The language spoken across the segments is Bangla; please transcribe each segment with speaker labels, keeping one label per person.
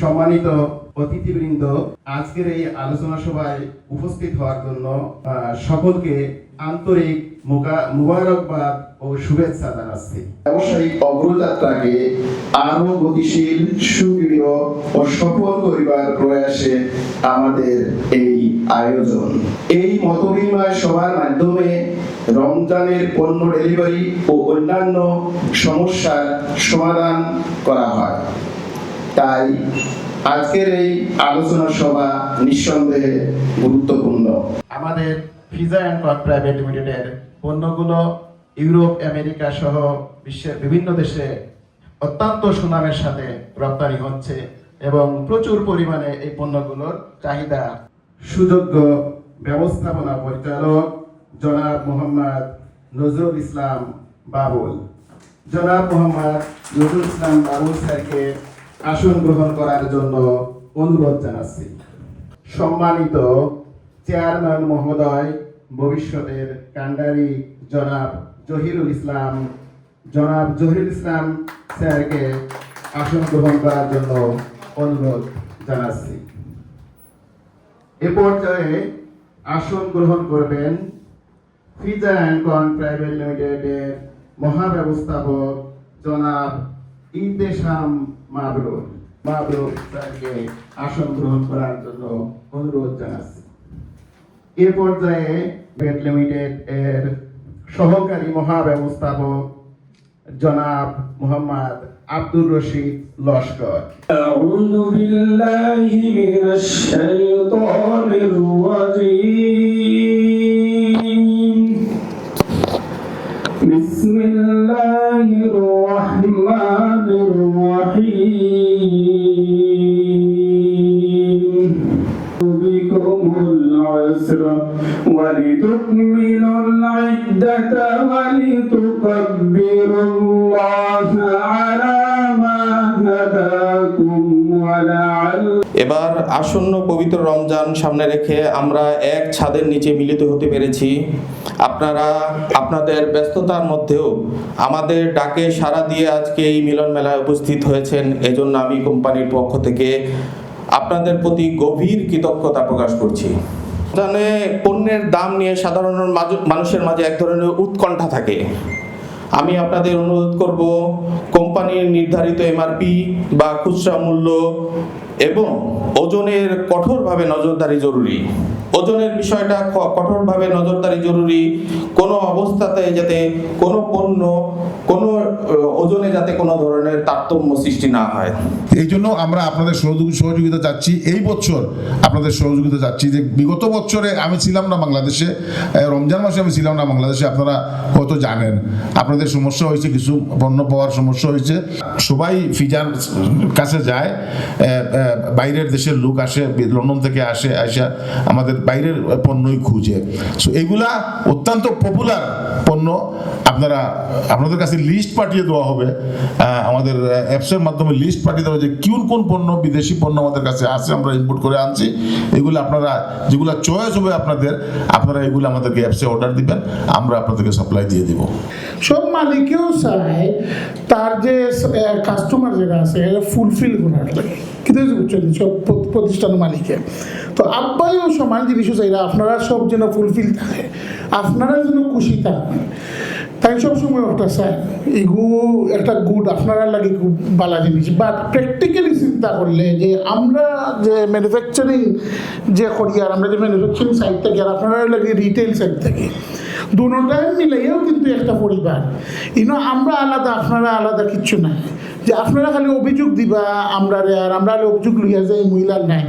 Speaker 1: সম্মানিত অতিথিবৃন্দ, আজকের এই আলোচনা সভায় উপস্থিত হওয়ার জন্য সকলকে আন্তরিক মুবারকবাদ ও শুভেচ্ছা জানাচ্ছি। ব্যবসায়িক অগ্রযাত্রাকে আরো গতিশীল, সুদৃঢ় ও সফল করিবার প্রয়াসে আমাদের এই আয়োজন। এই মতবিনিময় সভার মাধ্যমে রমজানের পণ্য ডেলিভারি ও অন্যান্য সমস্যার সমাধান করা হয়। তাই আজকের এই আলোচনা সভা নিঃসন্দেহে গুরুত্বপূর্ণ। আমাদের পিজা অ্যান্ড কর্ন প্রাইভেট লিমিটেডের পণ্যগুলো ইউরোপ, আমেরিকা সহ বিশ্বের বিভিন্ন দেশে অত্যন্ত সুনামের সাথে রপ্তানি হচ্ছে এবং প্রচুর পরিমাণে এই পণ্যগুলোর চাহিদা। সুযোগ্য ব্যবস্থাপনা পরিচালক জনাব মোহাম্মদ নজরুল ইসলাম বাবুল। জনাব মোহাম্মদ নজরুল ইসলাম বাবুল স্যারকে আসন গ্রহণ করার জন্য অনুরোধ জানাচ্ছি। সম্মানিত চেয়ারম্যান মহোদয়, ভবিষ্যতের কান্ডারি জনাব জহিরুল ইসলাম স্যারকে আসন গ্রহণ করার জন্য অনুরোধ জানাচ্ছি। এ পর্যায়ে আসন গ্রহণ করবেন পিজা অ্যান্ড কর্ন প্রাইভেট লিমিটেডের মহাব্যবস্থাপক জনাব ইন্তেশাম মাবরুর স্যারকে আসন গ্রহণ করার জন্য অনুরোধ জানাচ্ছি। এ পর্যায়ে প্রাইভেট লিমিটেড এর সহকারী মহাব্যবস্থাপক জনাব মোহাম্মদ আব্দুর রশিদ লস্কর।
Speaker 2: আউযু বিল্লাহি মিনাশ শাইতানির রাজীম। বিসমিল্লাহির রাহমানির রাহিম। বিকুমুল উসরা ওয়ালিতুকমিলুল ইদ্দাতা ওয়ালিতুকাব্বিরুল্লাহা আলা মা হাদাকুম ওয়া লাআল্লাকুম।
Speaker 3: এবার আসন্ন পবিত্র রমজান সামনে রেখে আমরা এক ছাদের নিচে মিলিত হতে পেরেছি। আপনারা আপনাদের ব্যস্ততার মধ্যেও আমাদের ডাকে সাড়া দিয়ে আজকে এই মিলন মেলায় উপস্থিত হয়েছেন। এজন্য আমি কোম্পানির পক্ষ থেকে আপনাদের প্রতি গভীর কৃতজ্ঞতা প্রকাশ করছি। রমজানে পণ্যের দাম নিয়ে সাধারণ মানুষের মাঝে এক ধরনের উৎকণ্ঠা থাকে। আমি আপনাদের অনুরোধ করব, কোম্পানির নির্ধারিত এমআরপি বা খুচরা মূল্য এবং ওজনের কঠোরভাবে নজরদারি জরুরি। ওজনের বিষয়টা কঠোরভাবে নজরদারি জরুরি। কোনো অবস্থাতে যাতে কোনো পণ্য কোনো ওজনে যাতে কোনো ধরনের তারতম্য সৃষ্টি না হয়।
Speaker 4: এই জন্য আমরা আপনাদের সহযোগিতা চাচ্ছি। এই বছর আপনাদের সহযোগিতা চাচ্ছি যে বিগত বছরে আমি ছিলাম না বাংলাদেশে, রমজান মাসে আমি ছিলাম না বাংলাদেশে। আপনারা হয়তো জানেন আপনাদের সমস্যা হয়েছে, কিছু পণ্য পাওয়ার সমস্যা হয়েছে। সবাই পিজার কাছে যায়, বাইরের দেশের লোক আসে, লন্ডন থেকে আসে আমাদের বাইরের পণ্যই খুঁজে। সো এগুলা অত্যন্ত পপুলার পণ্য। আপনাদের কাছে লিস্ট পাঠিয়ে দেওয়া হবে, আমাদের অ্যাপসের মাধ্যমে লিস্ট পাঠিয়ে দেওয়া যে কোন পণ্য, বিদেশি পণ্য আমাদের কাছে আছে, আমরা ইম্পোর্ট করে আনছি। এগুলো আপনারা যেগুলো চয়েস হবে আপনারা এগুলো আমাদেরকে অ্যাপসে অর্ডার দিবেন, আমরা আপনাদেরকে সাপ্লাই দিয়ে দিব।
Speaker 5: সব মালিকেও চায় তার যে কাস্টমার যেটা আছে ফুলফিল করার লাগে, কিন্তু বুঝছেন সব প্রতিষ্ঠানের মালিকে তো আব্বাইও সমান জিনিসও চাইলে আপনারা সব যেন ফুলফিল থাকে, আপনারা যেন খুশি থাকেন। তাই সবসময় ওটা চাই এগু একটা গুড আপনারা লাগে খুব ভালো জিনিস। বাট প্র্যাকটিক্যালি চিন্তা করলে যে আমরা যে ম্যানুফ্যাকচারিং যে করি আর আমরা যে ম্যানুফ্যাকচারিং সাইড থেকে আর আপনারা লাগে রিটেল সাইড থেকে, দুটোটাই মিলাইয়াও কিন্তু একটা পরিবার। আমরা আলাদা, আপনারা আলাদা, কিচ্ছু নাই যে আপনারা খালি অভিযোগ দিবা আমরা আর আমরা অভিযোগ লইয়া যাই মহিলার নাই।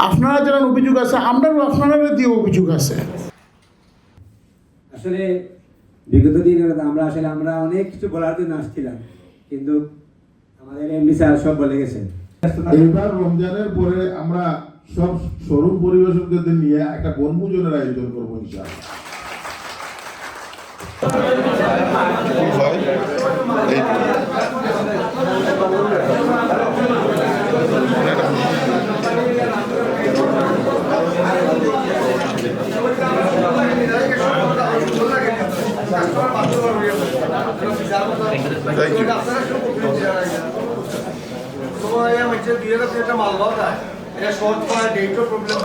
Speaker 5: আপনারা যারা অভিযোগ আছে আমরাও আপনারা দিয়ে অভিযোগ আছে।
Speaker 6: আসলে বিগত দিনের আমরা অনেক কিছু বলার জন্য আসছিলাম, কিন্তু আমাদের এমডি স্যার সব বলে গেছেন।
Speaker 4: এবার রমজানের পরে আমরা সব শোরুম পরিবেশকদের নিয়ে একটা বনভোজনের আয়োজন করবো ইনশাআল্লাহ।
Speaker 7: Thank you. একটা মাল পাওয়া যায় এটা শর্ট করা ডেটও প্রবলেম